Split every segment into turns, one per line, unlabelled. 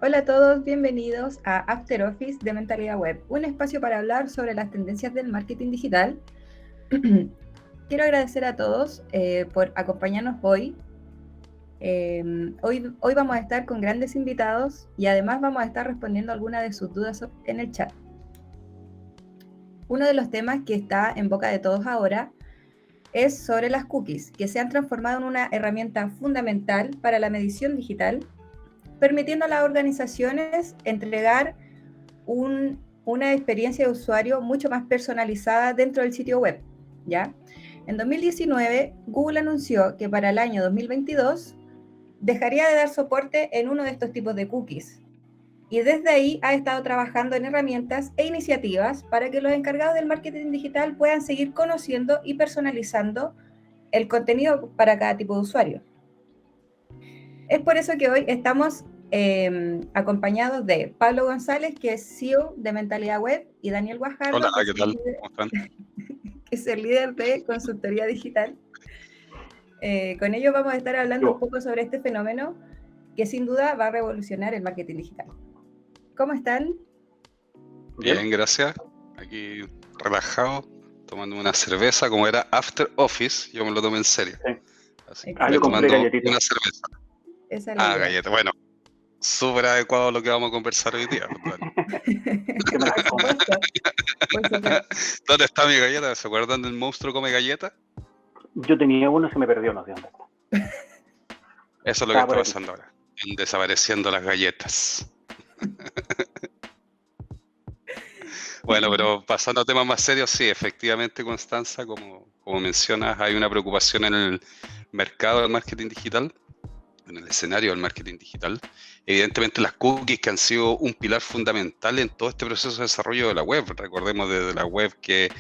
Hola a todos, bienvenidos a After Office de Mentalidad Web, un espacio para hablar sobre las tendencias del marketing digital. Quiero agradecer a todos por acompañarnos hoy. Hoy vamos a estar con grandes invitados y además vamos a estar respondiendo algunas de sus dudas en el chat. Uno de los temas que está en boca de todos ahora es sobre las cookies, que se han transformado en una herramienta fundamental para la medición digital, permitiendo a las organizaciones entregar una experiencia de usuario mucho más personalizada dentro del sitio web, ¿ya? En 2019, Google anunció que para el año 2022 dejaría de dar soporte en uno de estos tipos de cookies. Y desde ahí ha estado trabajando en herramientas e iniciativas para que los encargados del marketing digital puedan seguir conociendo y personalizando el contenido para cada tipo de usuario. Es por eso que hoy estamos acompañados de Pablo González, que es CEO de Mentalidad Web, y Daniel Guajardo,
Hola, ¿qué tal? ¿Cómo están?
que es el líder de consultoría digital. Con ellos vamos a estar hablando un poco sobre este fenómeno que sin duda va a revolucionar el marketing digital. ¿Cómo están?
Bien, gracias. Aquí relajado, tomando una cerveza, como era After Office, yo me lo tomé en serio.
Sí.
Así que
yo
estoy
compré
tomando
galletitas.
una cerveza.
Esa es la idea.
Galleta. Bueno, súper adecuado lo que vamos a conversar hoy día.
Que me las
Por
como.
supuesto, por supuesto.
¿Dónde está mi galleta? ¿Se acuerdan del monstruo come galleta?
Yo tenía uno, se me perdió, no sé dónde está.
Eso es lo que
Estaba
está
por aquí.
pasando ahora. Desapareciendo las galletas. Bueno, pero pasando a temas más serios, sí, efectivamente, Constanza, como mencionas, hay una preocupación en el mercado del marketing digital, en el escenario del marketing digital. Evidentemente las cookies, que han sido un pilar fundamental en todo este proceso de desarrollo de la web. Recordemos desde la web que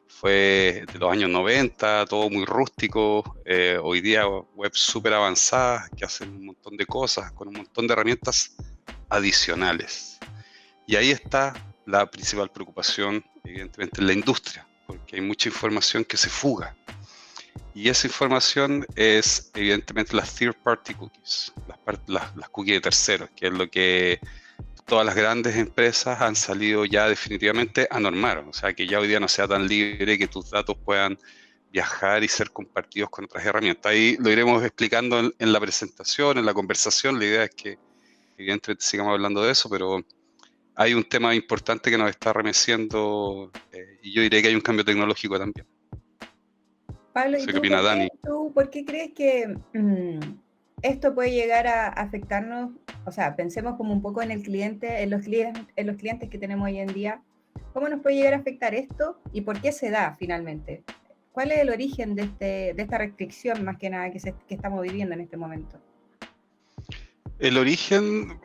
fue de los años 90, todo muy rústico, hoy día web súper avanzadas, que hacen un montón de cosas, con un montón de herramientas adicionales. Y ahí está la principal preocupación, evidentemente, en la industria, porque hay mucha información que se fuga. Y esa información es, evidentemente, las third-party cookies, las cookies de terceros, que es lo que todas las grandes empresas han salido ya definitivamente a normar. O sea, que ya hoy día no sea tan libre, que tus datos puedan viajar y ser compartidos con otras herramientas. Ahí lo iremos explicando en la presentación, en la conversación. La idea es que, evidentemente, sigamos hablando de eso, pero hay un tema importante que nos está remeciendo y yo diría que hay un cambio tecnológico también.
Pablo, ¿y
¿Qué opina Dani?
por qué crees que esto puede llegar a afectarnos? O sea, pensemos como un poco en el cliente, en los clientes que tenemos hoy en día. ¿Cómo nos puede llegar a afectar esto y por qué se da finalmente? ¿Cuál es el origen de esta restricción más que nada que estamos viviendo en este momento?
El origen,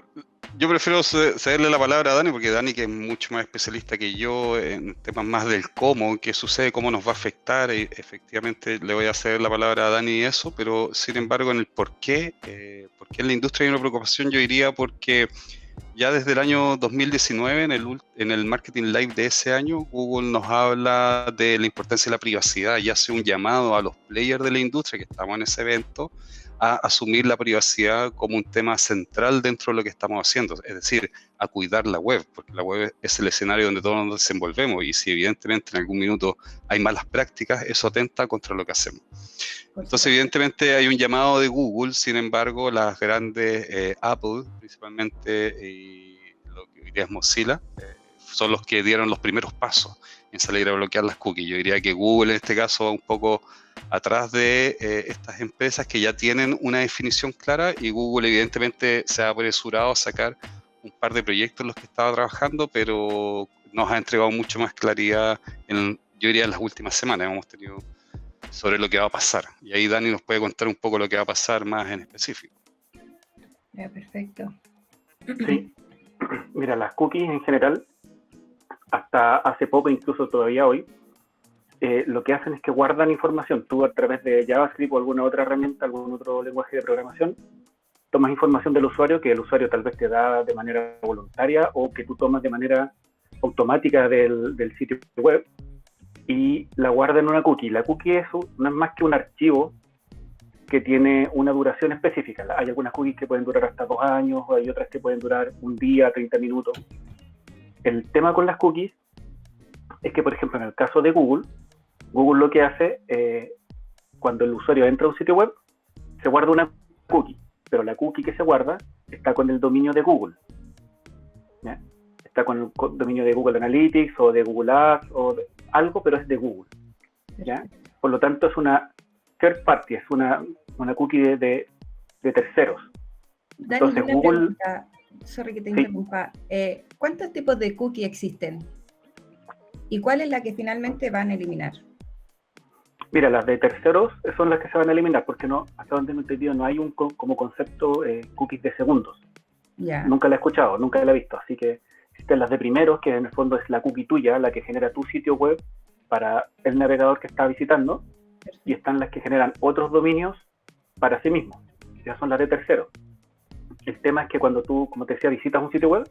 yo prefiero cederle la palabra a Dani, porque Dani, que es mucho más especialista que yo en temas más del cómo, qué sucede, cómo nos va a afectar, y efectivamente le voy a ceder la palabra a Dani eso, pero sin embargo en el por qué en la industria hay una preocupación, yo diría porque ya desde el año 2019, en el Marketing Live de ese año, Google nos habla de la importancia de la privacidad y hace un llamado a los players de la industria que estamos en ese evento a asumir la privacidad como un tema central dentro de lo que estamos haciendo, es decir, a cuidar la web, porque la web es el escenario donde todos nos desenvolvemos y si evidentemente en algún minuto hay malas prácticas, eso atenta contra lo que hacemos. Entonces, evidentemente hay un llamado de Google, sin embargo, las grandes, Apple principalmente, y lo que hoy día es Mozilla, son los que dieron los primeros pasos en salir a bloquear las cookies. Yo diría que Google en este caso va un poco atrás de estas empresas que ya tienen una definición clara y Google evidentemente se ha apresurado a sacar un par de proyectos en los que estaba trabajando, pero nos ha entregado mucho más claridad, yo diría en las últimas semanas hemos tenido sobre lo que va a pasar. Y ahí Dani nos puede contar un poco lo que va a pasar más en específico.
Ya, perfecto.
Sí. Mira, las cookies en general, hasta hace poco, incluso todavía hoy, lo que hacen es que guardan información. Tú a través de JavaScript o alguna otra herramienta, algún otro lenguaje de programación, tomas información del usuario que el usuario tal vez te da de manera voluntaria o que tú tomas de manera automática del sitio web y la guarda en una cookie. La cookie no es más que un archivo que tiene una duración específica. Hay algunas cookies que pueden durar hasta 2 años, o hay otras que pueden durar un día, 30 minutos. El tema con las cookies es que, por ejemplo, en el caso de Google lo que hace, cuando el usuario entra a un sitio web, se guarda una cookie, pero la cookie que se guarda está con el dominio de Google, ¿ya? Está con el dominio de Google Analytics o de Google Ads o de algo, pero es de Google, ¿ya? Por lo tanto, es una third party, es una cookie de terceros.
Dani,
Entonces,
una
Google...
pregunta, sorry que te interrumpa. ¿Cuántos tipos de cookie existen? ¿Y cuál es la que finalmente van a eliminar?
Mira, las de terceros son las que se van a eliminar, porque no, hasta donde me he entendido, no hay como concepto cookies de segundos.
Ya.
Nunca la he escuchado, nunca la he visto. Así que existen las de primeros, que en el fondo es la cookie tuya, la que genera tu sitio web para el navegador que está visitando. Perfecto. Y están las que generan otros dominios para sí mismos. Ya son las de terceros. El tema es que cuando tú, como te decía, visitas un sitio web,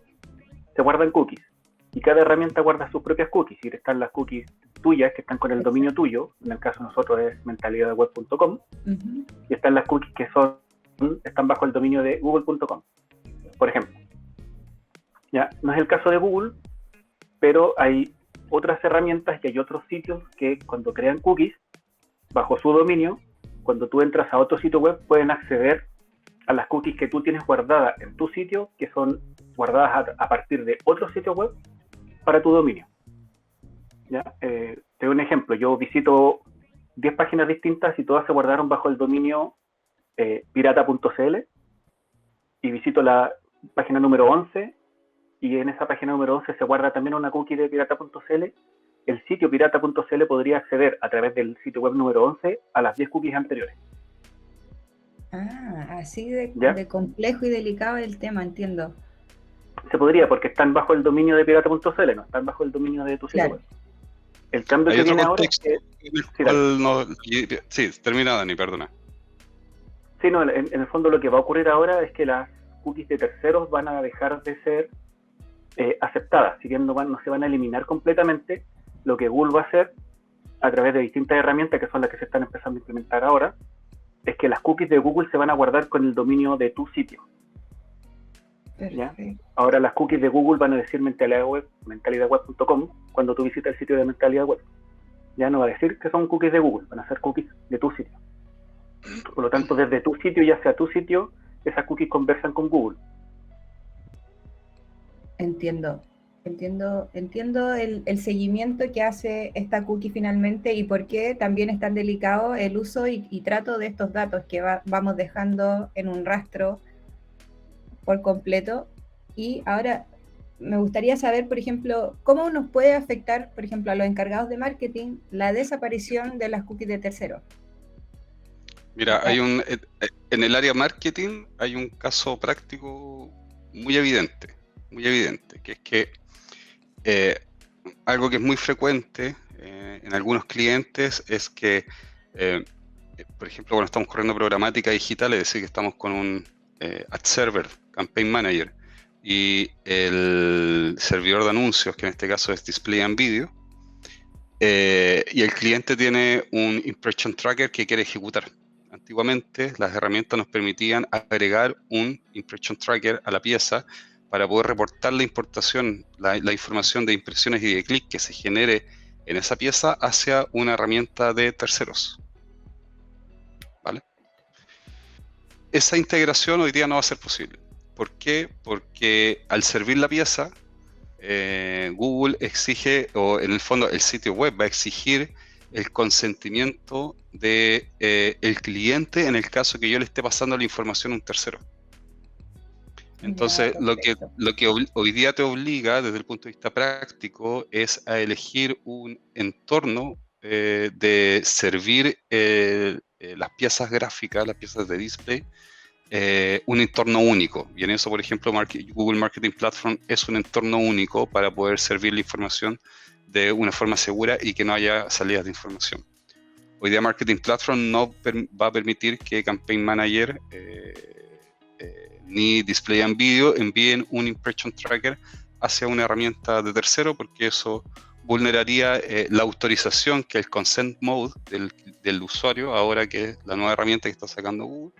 se guardan cookies. Y cada herramienta guarda sus propias cookies. Y están las cookies tuyas, que están con el dominio tuyo. En el caso de nosotros es mentalidadweb.com. Y están las cookies que están bajo el dominio de google.com, por ejemplo. Ya, no es el caso de Google, pero hay otras herramientas y hay otros sitios que cuando crean cookies bajo su dominio, cuando tú entras a otro sitio web, pueden acceder a las cookies que tú tienes guardadas en tu sitio, que son guardadas a partir de otro sitio web para tu dominio. ¿Ya? Te doy un ejemplo. Yo visito 10 páginas distintas y todas se guardaron bajo el dominio pirata.cl, y visito la página número 11 y en esa página número 11 se guarda también una cookie de pirata.cl. El sitio pirata.cl podría acceder a través del sitio web número 11 a las 10 cookies anteriores.
Así de complejo y delicado el tema, entiendo.
Se podría, porque están bajo el dominio de pirata.cl, no están bajo el dominio de tu sitio web. El cambio que viene ahora es que...
Sí, termina, Dani, perdona.
Sí, no, en el fondo lo que va a ocurrir ahora es que las cookies de terceros van a dejar de ser aceptadas. Si bien no se van a eliminar completamente, lo que Google va a hacer a través de distintas herramientas, que son las que se están empezando a implementar ahora, es que las cookies de Google se van a guardar con el dominio de tu sitio. ¿Ya? Ahora las cookies de Google van a decir mentalidadweb.com cuando tú visitas el sitio de Mentalidad Web. Ya no va a decir que son cookies de Google, van a ser cookies de tu sitio. Por lo tanto, desde tu sitio, ya sea tu sitio, esas cookies conversan con Google.
Entiendo el seguimiento que hace esta cookie finalmente y por qué también es tan delicado el uso y trato de estos datos que vamos dejando en un rastro por completo. Y ahora me gustaría saber, por ejemplo, cómo nos puede afectar, por ejemplo, a los encargados de marketing la desaparición de las cookies de terceros.
Mira, en el área marketing hay un caso práctico muy evidente, que es que algo que es muy frecuente en algunos clientes es que, por ejemplo, cuando estamos corriendo programática digital, es decir, que estamos con un ad server, campaign manager, y el servidor de anuncios, que en este caso es display and video, y el cliente tiene un impression tracker que quiere ejecutar. Antiguamente las herramientas nos permitían agregar un impression tracker a la pieza para poder reportar la importación, la información de impresiones y de clic que se genere en esa pieza hacia una herramienta de terceros. ¿Vale? Esa integración hoy día no va a ser posible. ¿Por qué? Porque al servir la pieza, Google exige, o en el fondo el sitio web va a exigir el consentimiento de el cliente en el caso que yo le esté pasando la información a un tercero. Entonces, lo que hoy día te obliga desde el punto de vista práctico es a elegir un entorno de servir las piezas gráficas, las piezas de display, un entorno único. Y en eso, por ejemplo, Google Marketing Platform es un entorno único para poder servir la información de una forma segura y que no haya salidas de información. Hoy día Marketing Platform no va a permitir que Campaign Manager ni Display and Video envíen un Impression Tracker hacia una herramienta de tercero, porque eso vulneraría la autorización, que es el consent mode del usuario, ahora que es la nueva herramienta que está sacando Google.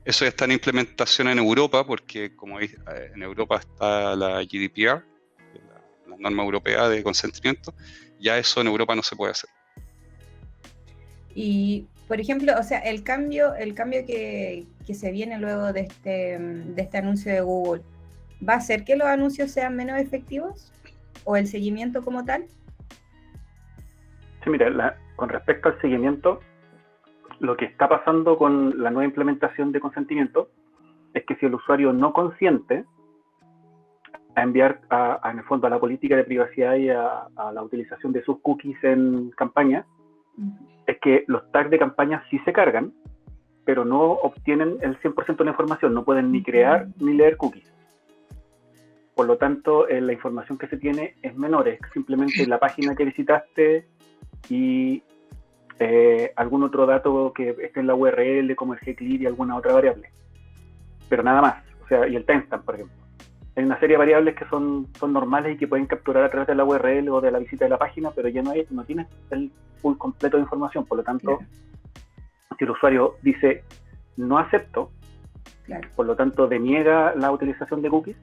Eso ya está en implementación en Europa, porque como veis, en Europa está la GDPR, la norma europea de consentimiento. Ya eso en Europa no se puede hacer.
Y, por ejemplo, o sea, el cambio que se viene luego de este anuncio de Google, ¿va a hacer que los anuncios sean menos efectivos? ¿O el seguimiento como tal?
Sí, mira, con respecto al seguimiento, lo que está pasando con la nueva implementación de consentimiento es que si el usuario no consiente a enviar en el fondo a la política de privacidad y a la utilización de sus cookies en campaña, es que los tags de campaña sí se cargan, pero no obtienen el 100% de la información, no pueden ni crear ni leer cookies. Por lo tanto, la información que se tiene es menor, es simplemente la página que visitaste y algún otro dato que esté en la URL, como el gclear y alguna otra variable. Pero nada más, o sea, y el timestamp, por ejemplo. Hay una serie de variables que son normales y que pueden capturar a través de la URL o de la visita de la página, pero ya no tienes el pool completo de información. Por lo tanto, si el usuario dice no acepto, por lo tanto deniega la utilización de cookies,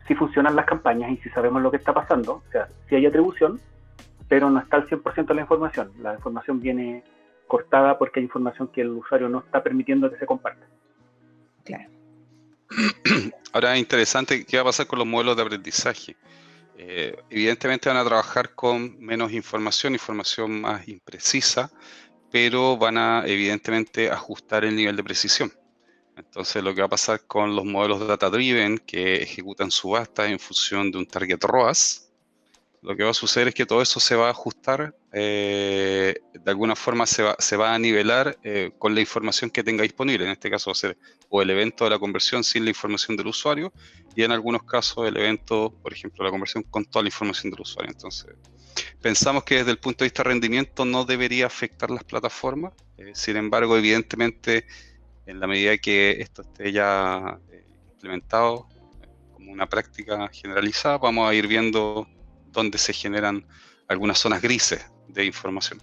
si funcionan las campañas y si sabemos lo que está pasando, o sea, si hay atribución, pero no está al 100% de la información. La información viene cortada porque hay información que el usuario no está permitiendo que se comparta.
Claro.
Ahora es interesante qué va a pasar con los modelos de aprendizaje. Evidentemente van a trabajar con menos información más imprecisa, pero van a evidentemente ajustar el nivel de precisión. Entonces lo que va a pasar con los modelos data-driven que ejecutan subastas en función de un target ROAS, lo que va a suceder es que todo eso se va a ajustar, de alguna forma se va a nivelar con la información que tenga disponible. En este caso va a ser o el evento de la conversión sin la información del usuario, y en algunos casos el evento, por ejemplo, la conversión con toda la información del usuario. Entonces, pensamos que desde el punto de vista de rendimiento no debería afectar las plataformas. Sin embargo, evidentemente, en la medida que esto esté ya implementado como una práctica generalizada, vamos a ir viendo donde se generan algunas zonas grises de información.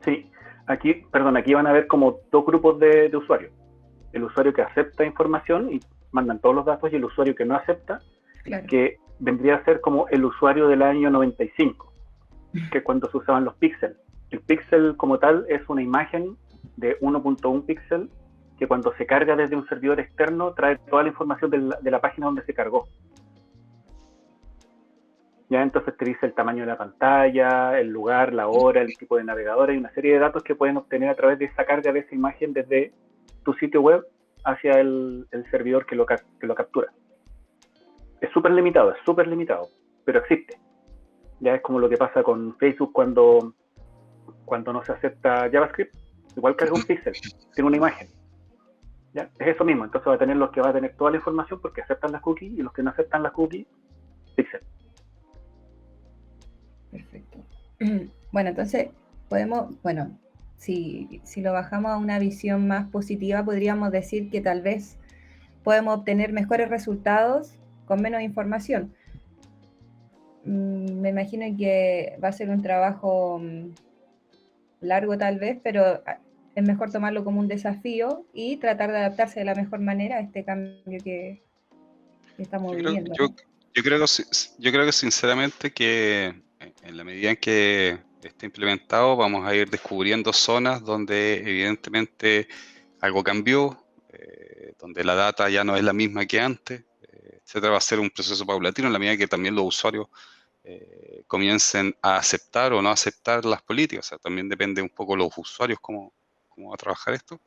Sí, aquí van a haber como dos grupos de usuarios. El usuario que acepta información y mandan todos los datos, y el usuario que no acepta, que vendría a ser como el usuario del año 95, que es cuando se usaban los píxeles. El píxel como tal es una imagen de 1.1 píxel que cuando se carga desde un servidor externo trae toda la información de la página donde se cargó. Ya, entonces te dice el tamaño de la pantalla, el lugar, la hora, el tipo de navegador, y una serie de datos que pueden obtener a través de esa carga de esa imagen desde tu sitio web hacia el servidor que lo captura. Es súper limitado, pero existe. Ya es como lo que pasa con Facebook cuando no se acepta JavaScript, igual carga un píxel, tiene una imagen. ¿Ya? Es eso mismo, entonces va a tener los que va a tener toda la información porque aceptan las cookies, y los que no aceptan las cookies, píxel.
Perfecto. Bueno, entonces si lo bajamos a una visión más positiva, podríamos decir que tal vez podemos obtener mejores resultados con menos información. Me imagino que va a ser un trabajo largo tal vez, pero es mejor tomarlo como un desafío y tratar de adaptarse de la mejor manera a este cambio que estamos viviendo.
Yo creo que sinceramente que en la medida en que esté implementado vamos a ir descubriendo zonas donde evidentemente algo cambió, donde la data ya no es la misma que antes, etcétera. Va a ser un proceso paulatino en la medida que también los usuarios comiencen a aceptar o no aceptar las políticas. O sea, también depende un poco de los usuarios cómo va a trabajar esto.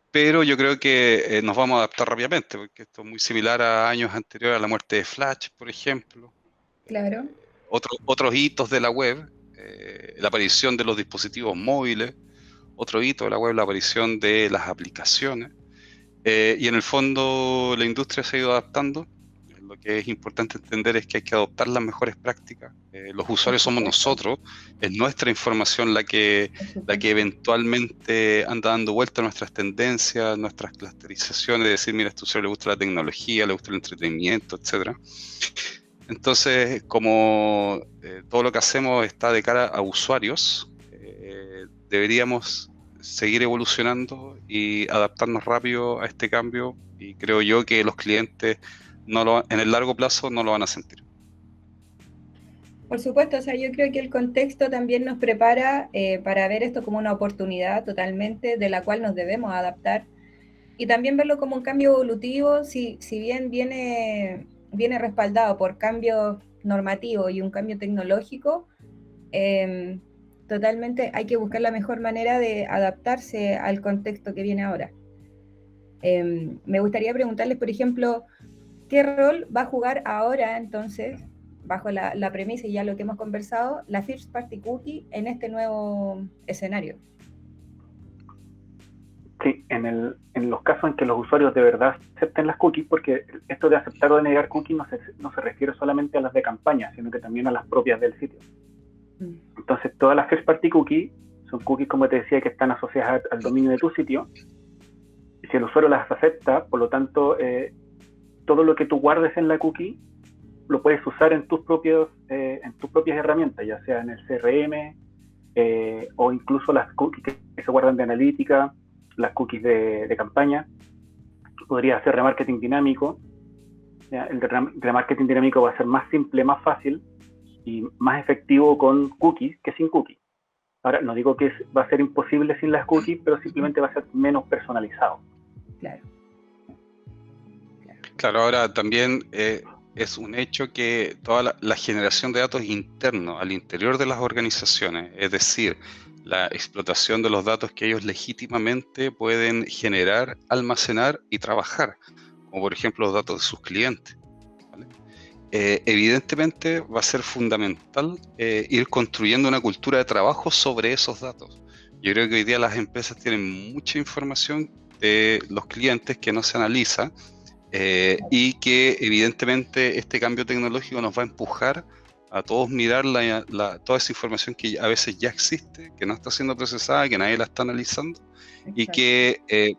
Pero yo creo que nos vamos a adaptar rápidamente, porque esto es muy similar a años anteriores a la muerte de Flash, por ejemplo.
Claro.
Otros hitos de la web, la aparición de los dispositivos móviles, otro hito de la web, la aparición de las aplicaciones. Y en el fondo la industria se ha ido adaptando. lo que es importante entender es que hay que adoptar las mejores prácticas. Los usuarios somos nosotros, es nuestra información la que eventualmente anda dando vuelta a nuestras tendencias, nuestras clusterizaciones, de decir, mira, a este usuario le gusta la tecnología, le gusta el entretenimiento, etcétera. Entonces, como todo lo que hacemos está de cara a usuarios, deberíamos seguir evolucionando y adaptarnos rápido a este cambio, y creo yo que los clientes en el largo plazo no lo van a sentir.
Por supuesto, o sea, yo creo que el contexto también nos prepara para ver esto como una oportunidad totalmente de la cual nos debemos adaptar, y también verlo como un cambio evolutivo, si bien viene respaldado por cambios normativos y un cambio tecnológico. Totalmente hay que buscar la mejor manera de adaptarse al contexto que viene ahora. Me gustaría preguntarles, por ejemplo, ¿qué rol va a jugar ahora, entonces, bajo la premisa y ya lo que hemos conversado, la First Party Cookie en este nuevo escenario?
Sí, en los casos en que los usuarios de verdad acepten las cookies, porque esto de aceptar o de negar cookies no se refiere solamente a las de campaña, sino que también a las propias del sitio. Entonces, todas las first party cookies son cookies, como te decía, que están asociadas al dominio de tu sitio. Y si el usuario las acepta, por lo tanto, todo lo que tú guardes en la cookie lo puedes usar en tus propias herramientas, ya sea en el CRM o incluso las cookies que se guardan de analítica, las cookies de campaña. Podría hacer remarketing dinámico. ¿Ya? El remarketing dinámico va a ser más simple, más fácil y más efectivo con cookies que sin cookies. Ahora, no digo que va a ser imposible sin las cookies, pero simplemente va a ser menos personalizado.
Claro, ahora también es un hecho que toda la generación de datos internos al interior de las organizaciones, es decir, la explotación de los datos que ellos legítimamente pueden generar, almacenar y trabajar, como por ejemplo los datos de sus clientes, ¿vale? Evidentemente va a ser fundamental ir construyendo una cultura de trabajo sobre esos datos. Yo creo que hoy día las empresas tienen mucha información de los clientes que no se analiza, y que evidentemente este cambio tecnológico nos va a empujar a todos mirar toda esa información que a veces ya existe, que no está siendo procesada, que nadie la está analizando. Exacto. Y que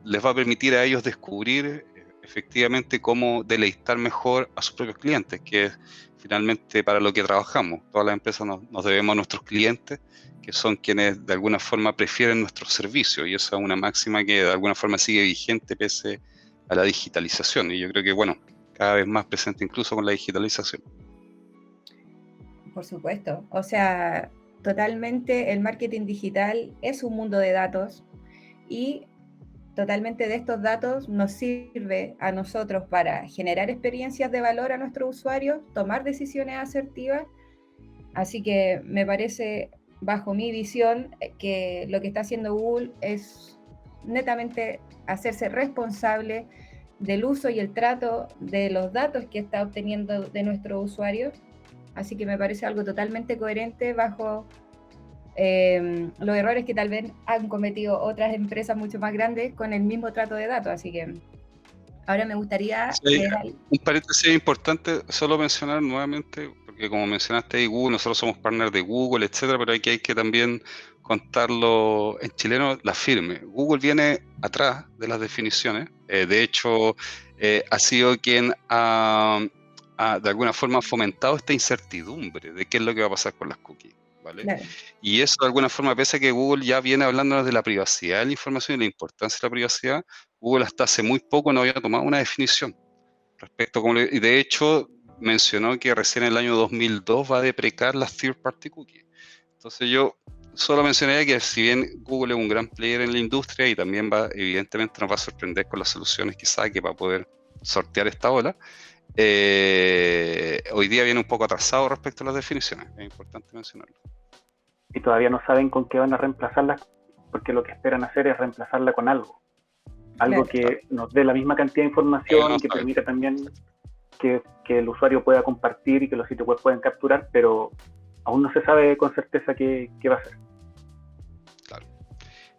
les va a permitir a ellos descubrir efectivamente cómo deleitar mejor a sus propios clientes, que es finalmente para lo que trabajamos. Todas las empresas nos debemos a nuestros clientes, que son quienes de alguna forma prefieren nuestros servicios, y esa es una máxima que de alguna forma sigue vigente pese a la digitalización, y yo creo que, bueno, cada vez más presente incluso con la digitalización.
Por supuesto, o sea, totalmente el marketing digital es un mundo de datos, y totalmente de estos datos nos sirve a nosotros para generar experiencias de valor a nuestros usuarios, tomar decisiones asertivas. Así que me parece, bajo mi visión, que lo que está haciendo Google es netamente hacerse responsable del uso y el trato de los datos que está obteniendo de nuestros usuarios. Así que me parece algo totalmente coherente bajo los errores que tal vez han cometido otras empresas mucho más grandes con el mismo trato de datos. Así que ahora me gustaría...
Sí, un paréntesis importante, solo mencionar nuevamente, porque como mencionaste ahí Google, nosotros somos partners de Google, etcétera, pero hay que también contarlo en chileno, la firme. Google viene atrás de las definiciones, de hecho ha sido quien ha de alguna forma fomentado esta incertidumbre de qué es lo que va a pasar con las cookies, ¿vale? Claro. Y eso de alguna forma, pese a que Google ya viene hablándonos de la privacidad de la información y la importancia de la privacidad, Google hasta hace muy poco no había tomado una definición respecto, y de hecho mencionó que recién en el año 2002 va a deprecar las third party cookies. Entonces yo solo mencionaría que si bien Google es un gran player en la industria y también evidentemente nos va a sorprender con las soluciones que saque para poder sortear esta ola, hoy día viene un poco atrasado respecto a las definiciones, es importante mencionarlo.
Y todavía no saben con qué van a reemplazarla, porque lo que esperan hacer es reemplazarla con algo claro, que nos dé la misma cantidad de información y que permita también que el usuario pueda compartir y que los sitios web puedan capturar, pero aún no se sabe con certeza qué va a ser.
Claro.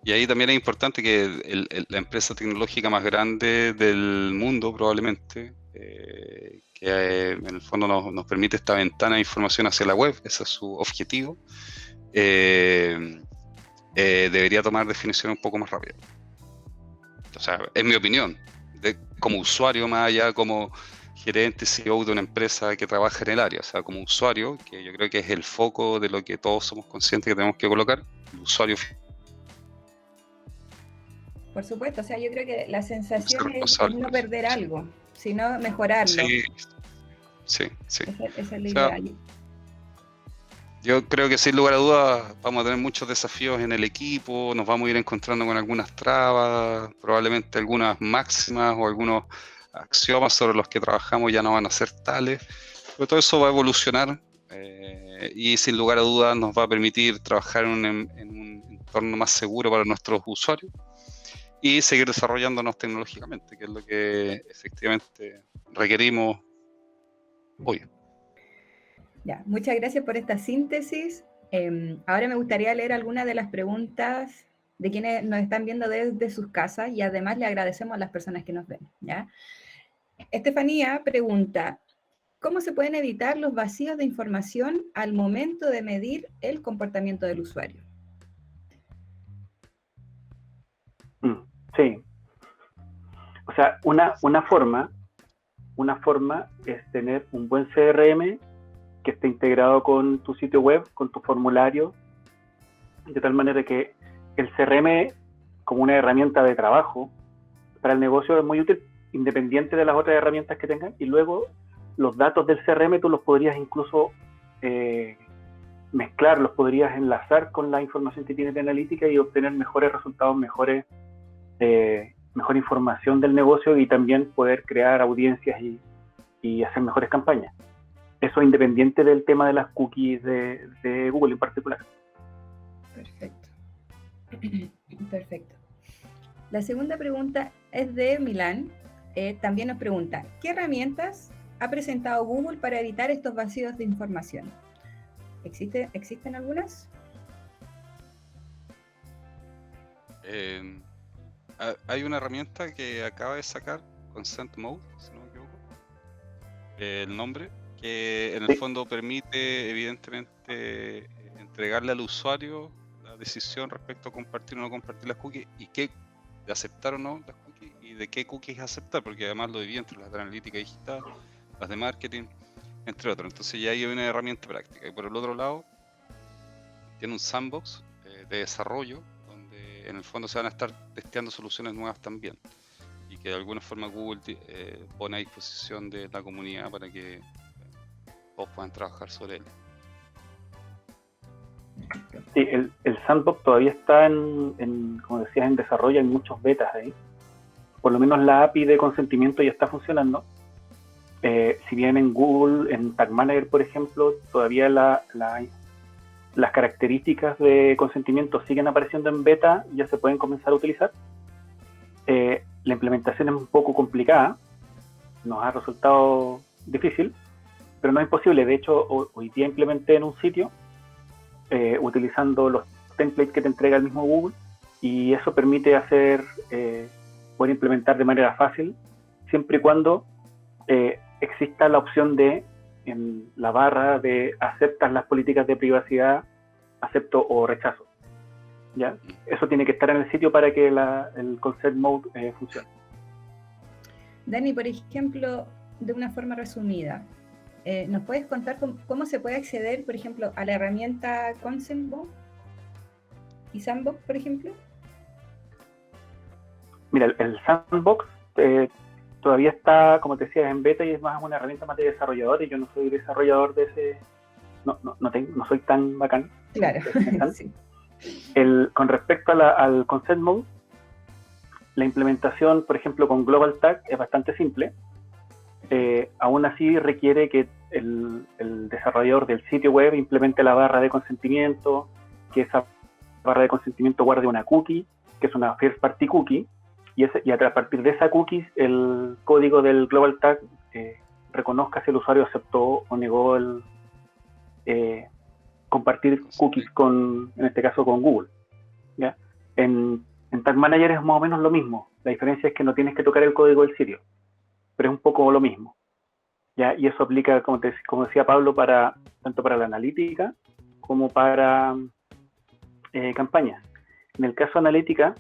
Y ahí también es importante que la empresa tecnológica más grande del mundo probablemente en el fondo nos permite esta ventana de información hacia la web, ese es su objetivo, debería tomar definiciones un poco más rápidas. O sea, es mi opinión, como usuario, más allá como gerente, CEO de una empresa que trabaja en el área, o sea, como usuario, que yo creo que es el foco de lo que todos somos conscientes que tenemos que colocar, el usuario.
Por supuesto, o sea, yo creo que la sensación es no
pues.
perder algo, sino mejorarlo.
Sí.
Esa es la
O sea,
idea.
yo creo que sin lugar a dudas vamos a tener muchos desafíos en el equipo, nos vamos a ir encontrando con algunas trabas, probablemente algunas máximas o algunos axiomas sobre los que trabajamos ya no van a ser tales, pero todo eso va a evolucionar y sin lugar a dudas nos va a permitir trabajar en un entorno más seguro para nuestros usuarios y seguir desarrollándonos tecnológicamente, que es lo que efectivamente requerimos hoy.
Ya, muchas gracias por esta síntesis. Ahora me gustaría leer algunas de las preguntas de quienes nos están viendo desde sus casas y además le agradecemos a las personas que nos ven, ¿ya? Estefanía pregunta, ¿cómo se pueden evitar los vacíos de información al momento de medir el comportamiento del usuario?
Sí. O sea, una forma es tener un buen CRM que esté integrado con tu sitio web, con tu formulario, de tal manera que el CRM, como una herramienta de trabajo para el negocio, es muy útil, independiente de las otras herramientas que tengan, y luego los datos del CRM tú los podrías incluso mezclar, los podrías enlazar con la información que tienes de analítica y obtener mejores resultados, mejor información del negocio y también poder crear audiencias y hacer mejores campañas. Eso independiente del tema de las cookies de Google en particular.
Perfecto. Perfecto. La segunda pregunta es de Milán. También nos pregunta, ¿qué herramientas ha presentado Google para evitar estos vacíos de información? ¿Existen algunas?
Hay una herramienta que acaba de sacar, Consent Mode, si no me equivoco, el nombre, que en el fondo permite evidentemente entregarle al usuario la decisión respecto a compartir o no compartir las cookies y de aceptar o no las cookies y de qué cookies aceptar, porque además lo divide entre las de analítica digital, las de marketing, entre otros. Entonces ya hay una herramienta práctica. Y por el otro lado, tiene un sandbox de desarrollo donde en el fondo se van a estar testeando soluciones nuevas también y que de alguna forma Google pone a disposición de la comunidad para que todos puedan trabajar sobre él.
Sí, el sandbox todavía está como decías, en desarrollo, hay muchos betas ahí. Por lo menos la API de consentimiento ya está funcionando. Si bien en Google, en Tag Manager, por ejemplo, todavía las características de consentimiento siguen apareciendo en beta, ya se pueden comenzar a utilizar. La implementación es un poco complicada, nos ha resultado difícil, pero no es imposible. De hecho, hoy día implementé en un sitio utilizando los templates que te entrega el mismo Google y eso permite poder implementar de manera fácil siempre y cuando exista la opción en la barra de aceptas las políticas de privacidad, acepto o rechazo. ¿Ya? Eso tiene que estar en el sitio para que el Consent Mode funcione.
Dani, por ejemplo, de una forma resumida, ¿nos puedes contar cómo se puede acceder, por ejemplo, a la herramienta Consent Mode y Sandbox, por ejemplo? Mira,
el Sandbox todavía está, como te decía, en beta y es más una herramienta más de desarrollador y yo no soy desarrollador de ese, no soy tan bacán.
Claro, sí.
Con respecto al Consent Mode, la implementación, por ejemplo, con Global Tag es bastante simple. Aún así requiere que el desarrollador del sitio web implemente la barra de consentimiento, que esa barra de consentimiento guarde una cookie, que es una first party cookie, y a partir de esa cookie el código del Global Tag reconozca si el usuario aceptó o negó compartir cookies en este caso con Google. ¿Ya? En Tag Manager es más o menos lo mismo. La diferencia es que no tienes que tocar el código del sitio. pero es un poco lo mismo. ¿Ya? Y eso aplica, como decía Pablo, tanto para la analítica como para campañas. En el caso de analítica,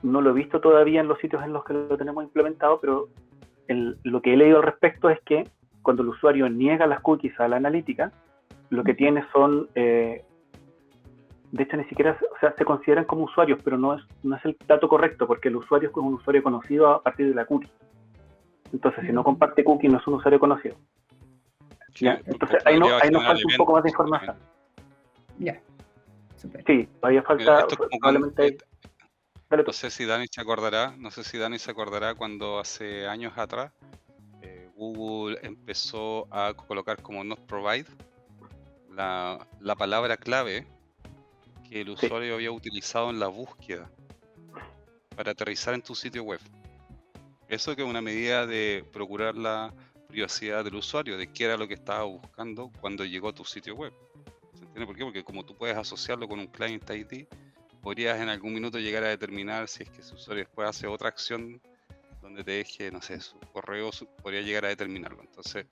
no lo he visto todavía en los sitios en los que lo tenemos implementado, pero lo que he leído al respecto es que cuando el usuario niega las cookies a la analítica, lo que tiene son, de hecho ni siquiera, o sea, se consideran como usuarios, pero no es el dato correcto, porque el usuario es un usuario conocido a partir de la cookie. Entonces, si no comparte cookie, no es un usuario conocido.
Sí,
¿Ya? Entonces, ahí nos falta un poco más de información.
Ya, super.
Sí, todavía falta, probablemente...
No sé si Dani se acordará cuando hace años atrás Google empezó a colocar como not provide la palabra clave que el usuario había utilizado en la búsqueda para aterrizar en tu sitio web. Eso que es una medida de procurar la privacidad del usuario, de qué era lo que estaba buscando cuando llegó a tu sitio web. ¿Se entiende por qué? Porque como tú puedes asociarlo con un client ID, podrías en algún minuto llegar a determinar si es que ese usuario después hace otra acción donde te deje, no sé, su correo, podría llegar a determinarlo. Entonces,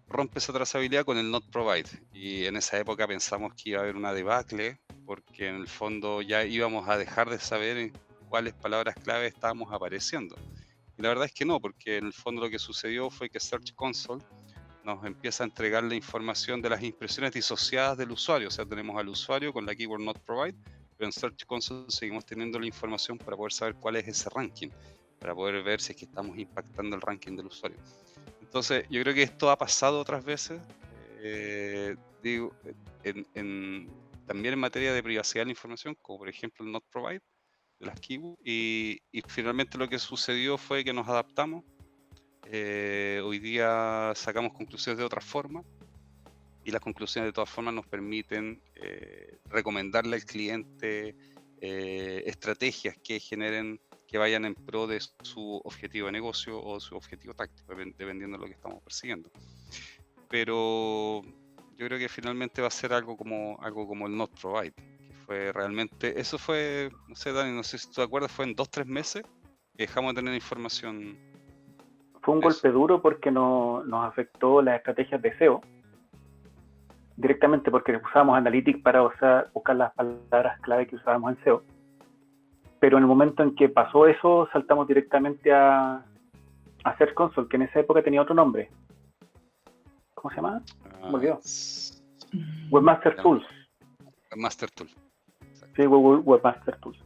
rompe esa trazabilidad con el not provide. Y en esa época pensamos que iba a haber una debacle, porque en el fondo ya íbamos a dejar de saber en cuáles palabras clave estábamos apareciendo. Y la verdad es que no, porque en el fondo lo que sucedió fue que Search Console nos empieza a entregar la información de las impresiones disociadas del usuario. O sea, tenemos al usuario con la keyword not provide, pero en Search Console seguimos teniendo la información para poder saber cuál es ese ranking, para poder ver si es que estamos impactando el ranking del usuario. Entonces, yo creo que esto ha pasado otras veces, digo, también en materia de privacidad de la información, como por ejemplo el not provide de las keywords, y finalmente lo que sucedió fue que nos adaptamos. Hoy día sacamos conclusiones de otra forma, y las conclusiones de todas formas nos permiten recomendarle al cliente estrategias que vayan en pro de su objetivo de negocio o su objetivo táctico, dependiendo de lo que estamos persiguiendo. Pero yo creo que finalmente va a ser algo como el not provide, que fue realmente, eso fue, no sé, Dani, no sé si tú te acuerdas, fue en 2-3 meses que dejamos de tener información.
Fue un golpe duro porque nos afectó las estrategias de SEO directamente, porque usábamos Analytics para buscar las palabras clave que usábamos en SEO. Pero en el momento en que pasó eso, saltamos directamente a Search Console, que en esa época tenía otro nombre. ¿Cómo se llama? Me olvidó. Webmaster Tools.
Webmaster Tools.
Sí, Google Webmaster Tools.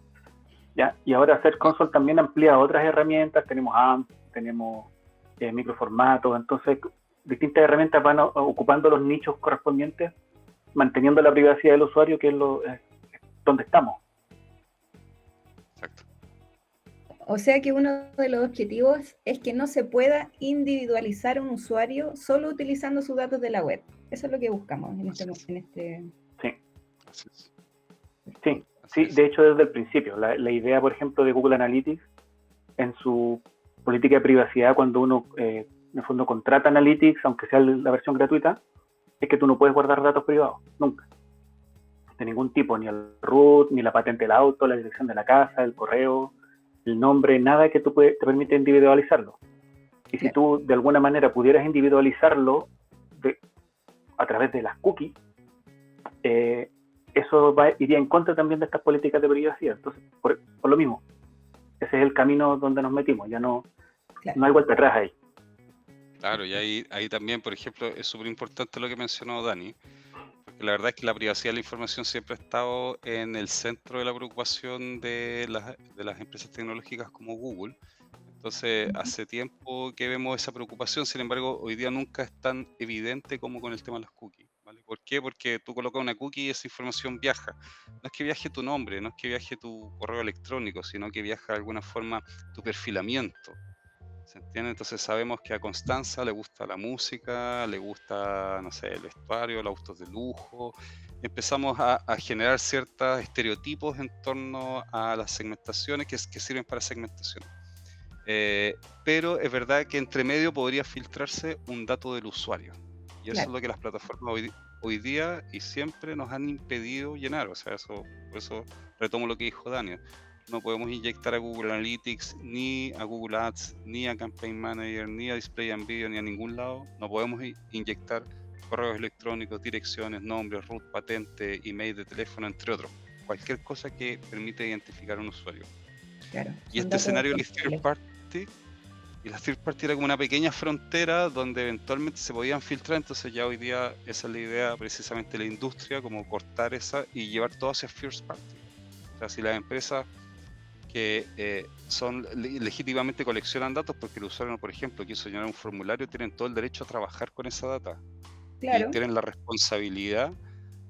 ¿Ya? Y ahora Search Console también amplía otras herramientas. Tenemos AMP, tenemos microformatos. Entonces, distintas herramientas van ocupando los nichos correspondientes, manteniendo la privacidad del usuario, que es donde estamos.
Exacto.
O sea que uno de los objetivos es que no se pueda individualizar un usuario solo utilizando sus datos de la web. Eso es lo que buscamos en este...
Sí. Sí, de hecho desde el principio. La idea, por ejemplo, de Google Analytics, en su política de privacidad, cuando uno en el fondo contrata Analytics, aunque sea la versión gratuita, es que tú no puedes guardar datos privados, nunca. De ningún tipo, ni el root, ni la patente del auto, la dirección de la casa, el correo, el nombre, nada que te permite individualizarlo. Y si tú de alguna manera pudieras individualizarlo a través de las cookies, eso iría en contra también de estas políticas de privacidad. Entonces, por lo mismo, ese es el camino donde nos metimos, ya no hay vuelta atrás ahí.
Claro, y ahí también, por ejemplo, es súper importante lo que mencionó Dani, porque la verdad es que la privacidad de la información siempre ha estado en el centro de la preocupación de las empresas tecnológicas como Google. Entonces, hace tiempo que vemos esa preocupación, sin embargo, hoy día nunca es tan evidente como con el tema de las cookies. ¿Vale? ¿Por qué? Porque tú colocas una cookie y esa información viaja. No es que viaje tu nombre, no es que viaje tu correo electrónico, sino que viaja de alguna forma tu perfilamiento. ¿Se entiende? Entonces sabemos que a Constanza le gusta la música, le gusta, no sé, el vestuario, los autos de lujo. Empezamos a generar ciertos estereotipos en torno a las segmentaciones que sirven para segmentación. Pero es verdad que entre medio podría filtrarse un dato del usuario. Y eso es lo que las plataformas hoy día y siempre nos han impedido llenar. O sea, por eso retomo lo que dijo Daniel. no podemos inyectar a Google Analytics, ni a Google Ads, ni a Campaign Manager, ni a Display and Video, ni a ningún lado. No podemos inyectar correos electrónicos, direcciones, nombres, root, patente, email de teléfono, entre otros. Cualquier cosa que permita identificar a un usuario.
Claro,
Y este escenario de third party, y la third party era como una pequeña frontera donde eventualmente se podían filtrar. Entonces ya hoy día esa es la idea precisamente de la industria, como cortar esa y llevar todo hacia first party. O sea, si las empresas que son legítimamente coleccionan datos porque el usuario, por ejemplo, quiso llenar un formulario, tienen todo el derecho a trabajar con esa data.
Claro.
Y tienen la responsabilidad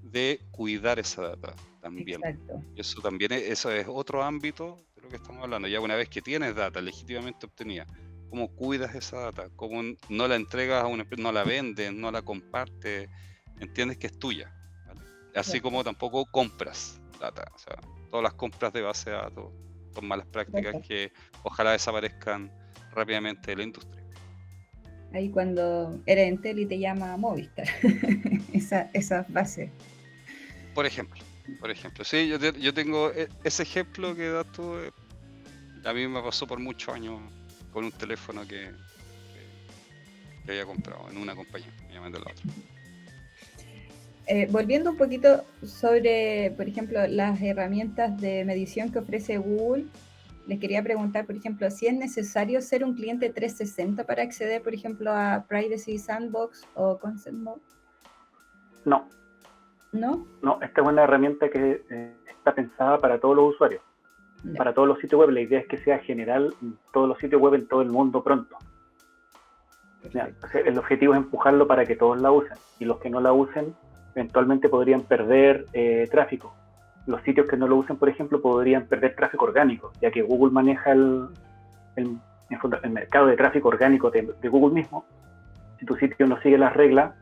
de cuidar esa data también.
Exacto.
Y eso también eso es otro ámbito de lo que estamos hablando. Ya una vez que tienes data legítimamente obtenida, ¿cómo cuidas esa data? ¿Cómo no la entregas a una empresa, no la vendes, no la compartes? Entiendes que es tuya, ¿vale? Así
Claro.
como tampoco compras data. O sea, todas las compras de base de datos son malas prácticas que ojalá desaparezcan rápidamente de la industria.
Ahí cuando eres Entel y te llama Movistar, esa base.
Por ejemplo, sí, yo tengo ese ejemplo que das tú. A mí me pasó por muchos años con un teléfono que había comprado en una compañía, me llaman de la otra.
Volviendo un poquito sobre, por ejemplo, las herramientas de medición que ofrece Google, les quería preguntar, por ejemplo, si es necesario ser un cliente 360 para acceder, por ejemplo, a Privacy Sandbox o Consent Mode.
No.
¿No?
No, esta es una herramienta que está pensada para todos los usuarios,
No.
para todos los sitios web. La idea es que sea general en todos los sitios web en todo el mundo pronto. Ya, o sea, el objetivo es empujarlo para que todos la usen, y los que no la usen eventualmente podrían perder tráfico. Los sitios que no lo usen, por ejemplo, podrían perder tráfico orgánico, ya que Google maneja el mercado de tráfico orgánico de Google mismo. Si tu sitio no sigue las reglas,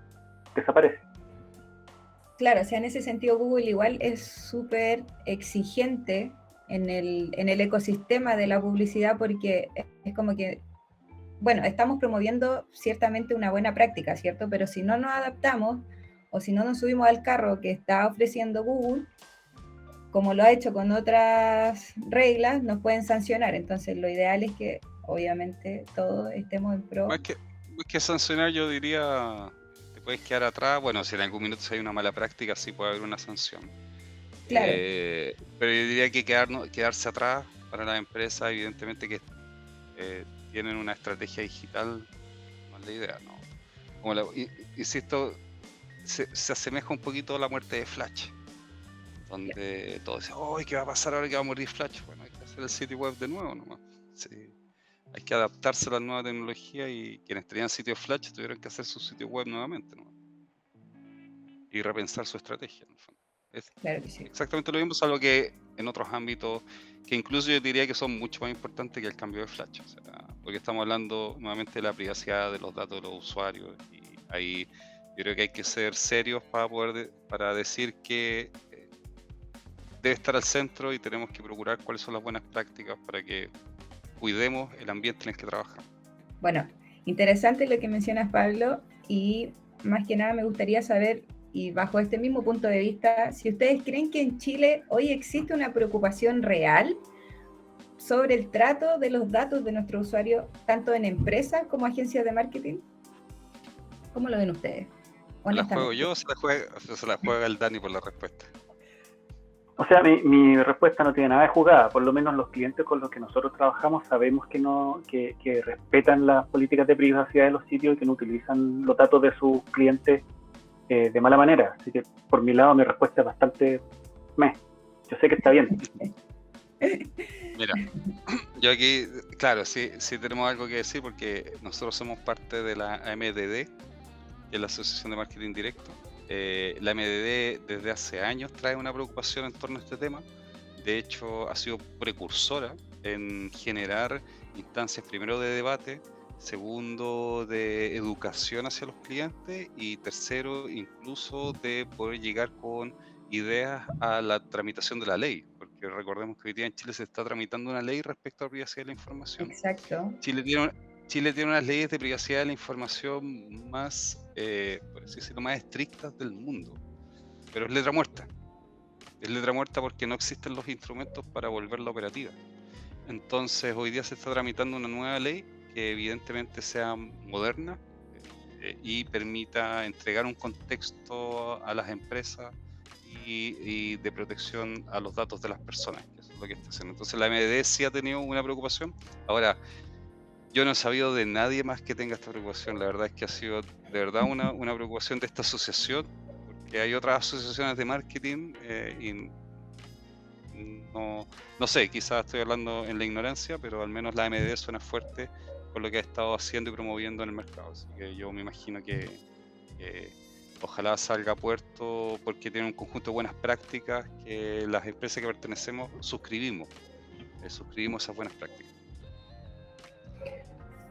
desaparece.
Claro, o sea, en ese sentido Google igual es súper exigente en el ecosistema de la publicidad, porque es como que, bueno, estamos promoviendo ciertamente una buena práctica, ¿cierto? Pero si no nos adaptamos o si no nos subimos al carro que está ofreciendo Google, como lo ha hecho con otras reglas, nos pueden sancionar. Entonces lo ideal es que obviamente todos estemos en pro.
Más que sancionar, yo diría, te puedes quedar atrás. Bueno, si en algún minuto hay una mala práctica, sí puede haber una sanción.
Claro.
Pero yo diría que quedarse atrás para las empresas, evidentemente que tienen una estrategia digital, no es la idea, ¿no? Como insisto, se asemeja un poquito a la muerte de Flash, donde todos dicen, ¡ay, qué va a pasar ahora que va a morir Flash! Bueno, hay que hacer el sitio web de nuevo nomás. Sí. Hay que adaptarse a la nueva tecnología, y quienes tenían sitios Flash tuvieron que hacer su sitio web nuevamente, ¿no? Y repensar su estrategia, en el fondo.
Claro que sí.
Exactamente lo mismo, salvo que en otros ámbitos que incluso yo diría que son mucho más importantes que el cambio de Flash. O sea, porque estamos hablando nuevamente de la privacidad de los datos de los usuarios, y ahí yo creo que hay que ser serios para decir que debe estar al centro, y tenemos que procurar cuáles son las buenas prácticas para que cuidemos el ambiente en el que trabajamos.
Bueno, interesante lo que mencionas, Pablo, y más que nada me gustaría saber, y bajo este mismo punto de vista, si ustedes creen que en Chile hoy existe una preocupación real sobre el trato de los datos de nuestros usuarios, tanto en empresas como agencias de marketing. ¿Cómo lo ven ustedes?
¿La juego yo o se la juega el Dani por la respuesta?
O sea, mi respuesta no tiene nada de jugada. Por lo menos los clientes con los que nosotros trabajamos sabemos que respetan las políticas de privacidad de los sitios y que no utilizan los datos de sus clientes de mala manera. Así que por mi lado mi respuesta es bastante yo sé que está bien.
Mira, yo aquí, claro, sí tenemos algo que decir, porque nosotros somos parte de la AMDD, que es la Asociación de Marketing Directo. La AMDD desde hace años trae una preocupación en torno a este tema. De hecho, ha sido precursora en generar instancias, primero de debate, segundo de educación hacia los clientes, y tercero incluso de poder llegar con ideas a la tramitación de la ley, porque recordemos que hoy día en Chile se está tramitando una ley respecto a la privacidad de la información.
Exacto.
Chile tiene unas leyes de privacidad de la información más, por así decirlo, más estrictas del mundo, pero es letra muerta. Es letra muerta porque no existen los instrumentos para volverla operativa. Entonces hoy día se está tramitando una nueva ley que evidentemente sea moderna y permita entregar un contexto a las empresas y de protección a los datos de las personas, que eso es lo que está haciendo. Entonces la MDD sí ha tenido una preocupación. Ahora, yo no he sabido de nadie más que tenga esta preocupación. La verdad es que ha sido de verdad una preocupación de esta asociación, porque hay otras asociaciones de marketing y no sé, quizás estoy hablando en la ignorancia, pero al menos la MDD suena fuerte con lo que ha estado haciendo y promoviendo en el mercado. Así que yo me imagino que ojalá salga a puerto, porque tiene un conjunto de buenas prácticas que las empresas que pertenecemos suscribimos esas buenas prácticas.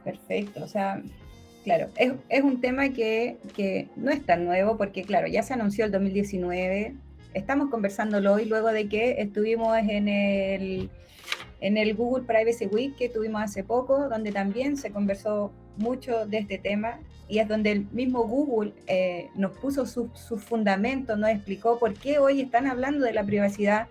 Perfecto, o sea, claro, es un tema que no es tan nuevo porque, claro, ya se anunció el 2019, estamos conversándolo hoy luego de que estuvimos en el Google Privacy Week que tuvimos hace poco, donde también se conversó mucho de este tema y es donde el mismo Google nos puso sus fundamentos, nos explicó por qué hoy están hablando de la privacidad,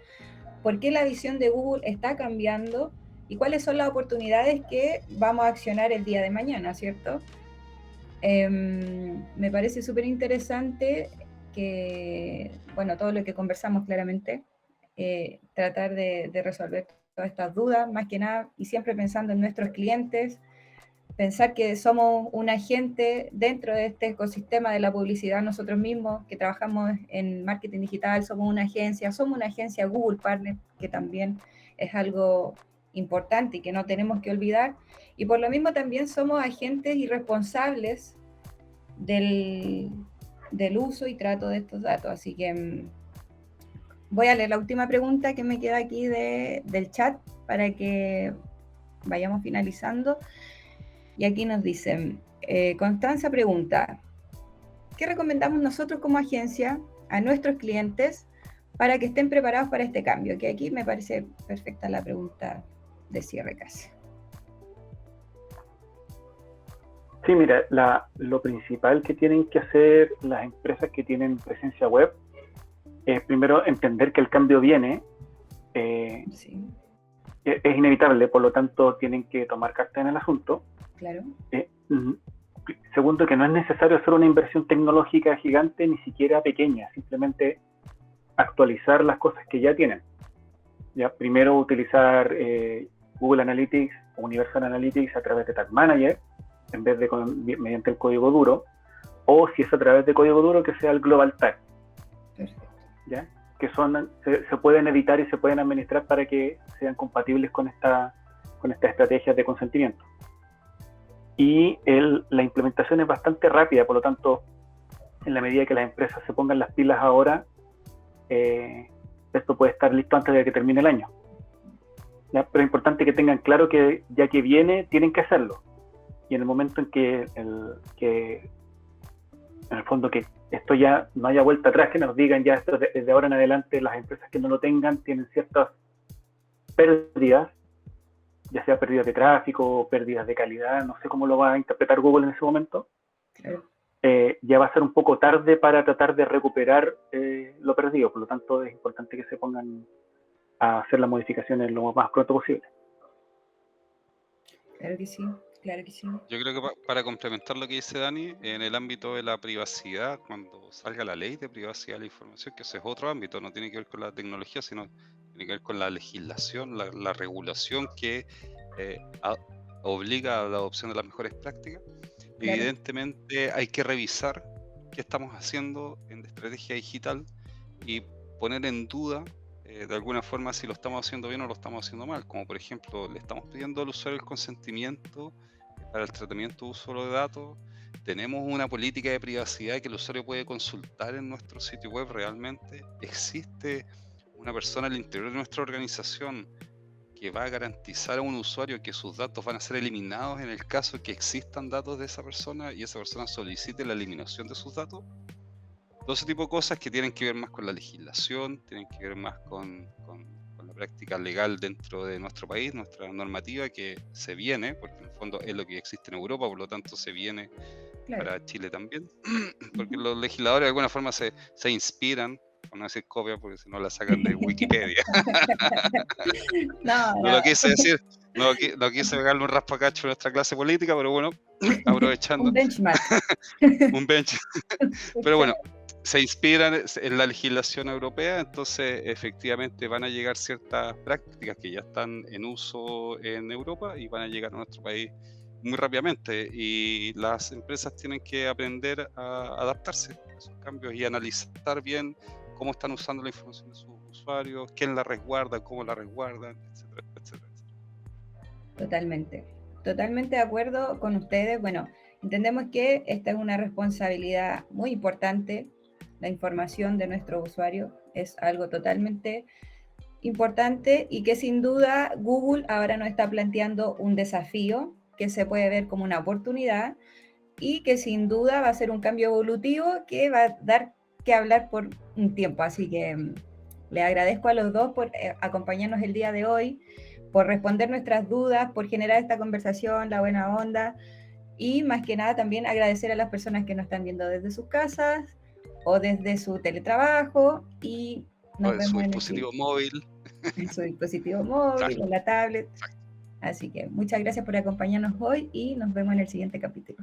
por qué la visión de Google está cambiando y cuáles son las oportunidades que vamos a accionar el día de mañana, ¿cierto? Me parece súper interesante que, bueno, todo lo que conversamos claramente, tratar de resolver todas estas dudas, más que nada, y siempre pensando en nuestros clientes, pensar que somos un agente dentro de este ecosistema de la publicidad nosotros mismos, que trabajamos en marketing digital, somos una agencia Google Partner, que también es algo importante y que no tenemos que olvidar, y por lo mismo también somos agentes y responsables del uso y trato de estos datos. Así que voy a leer la última pregunta que me queda aquí del chat para que vayamos finalizando. Y aquí nos dicen, Constanza pregunta, ¿qué recomendamos nosotros como agencia a nuestros clientes para que estén preparados para este cambio? Que aquí me parece perfecta la pregunta de cierre casi.
Sí, mira, lo principal que tienen que hacer las empresas que tienen presencia web es primero entender que el cambio viene,
Sí,
es inevitable, por lo tanto tienen que tomar carta en el asunto.
claro.
Segundo, que no es necesario hacer una inversión tecnológica gigante, ni siquiera pequeña, simplemente actualizar las cosas que ya tienen. ¿Ya? Primero utilizar Google Analytics o Universal Analytics a través de Tag Manager, en vez de mediante el código duro, o si es a través de código duro, que sea el Global Tag.
Perfecto.
¿Ya? Que se pueden editar y se pueden administrar para que sean compatibles con estas estrategias de consentimiento. Y la implementación es bastante rápida, por lo tanto, en la medida que las empresas se pongan las pilas ahora, esto puede estar listo antes de que termine el año. ¿Ya? Pero es importante que tengan claro que ya que viene, tienen que hacerlo. Y en el momento en que en el fondo que esto ya no haya vuelta atrás, que nos digan ya esto desde ahora en adelante, las empresas que no lo tengan tienen ciertas pérdidas, ya sea pérdidas de tráfico, pérdidas de calidad, no sé cómo lo va a interpretar Google en ese momento.
Claro.
Ya va a ser un poco tarde para tratar de recuperar lo perdido, por lo tanto es importante que se pongan a hacer las modificaciones lo más pronto posible.
Claro que sí, claro que sí.
Yo creo que para complementar lo que dice Dani, en el ámbito de la privacidad, cuando salga la ley de privacidad de la información, que ese es otro ámbito, no tiene que ver con la tecnología, sino tiene que ver con la legislación, la regulación que obliga a la adopción de las mejores prácticas. Claro. Evidentemente hay que revisar qué estamos haciendo en estrategia digital y poner en duda de alguna forma si lo estamos haciendo bien o lo estamos haciendo mal, como por ejemplo le estamos pidiendo al usuario el consentimiento para el tratamiento de uso de datos, tenemos una política de privacidad que el usuario puede consultar en nuestro sitio web realmente, existe una persona al interior de nuestra organización que va a garantizar a un usuario que sus datos van a ser eliminados en el caso que existan datos de esa persona y esa persona solicite la eliminación de sus datos. Todo ese tipo de cosas que tienen que ver más con la legislación, tienen que ver más con la práctica legal dentro de nuestro país, nuestra normativa que se viene, porque en el fondo es lo que existe en Europa, por lo tanto se viene para Chile también, porque los legisladores de alguna forma se inspiran por no decir copia, porque si no la sacan de Wikipedia.
No,
No lo quise decir, no quise pegarle un raspacacho a nuestra clase política, pero bueno, aprovechando
un benchmark.
un bench. Pero bueno, se inspiran en la legislación europea, entonces efectivamente van a llegar ciertas prácticas que ya están en uso en Europa y van a llegar a nuestro país muy rápidamente, y las empresas tienen que aprender a adaptarse a esos cambios y analizar bien cómo están usando la información de sus usuarios, quién la resguarda, cómo la resguardan, etcétera, etcétera.
Totalmente de acuerdo con ustedes. Bueno, entendemos que esta es una responsabilidad muy importante. La información de nuestro usuario es algo totalmente importante y que sin duda Google ahora nos está planteando un desafío que se puede ver como una oportunidad y que sin duda va a ser un cambio evolutivo que va a dar que hablar por un tiempo. Así que les agradezco a los dos por acompañarnos el día de hoy, por responder nuestras dudas, por generar esta conversación, la buena onda, y más que nada también agradecer a las personas que nos están viendo desde sus casas o desde su teletrabajo, y nos
O
vemos
su
en
dispositivo móvil.
en su dispositivo móvil,
Exacto.
en la tablet. Así que muchas gracias por acompañarnos hoy y nos vemos en el siguiente capítulo.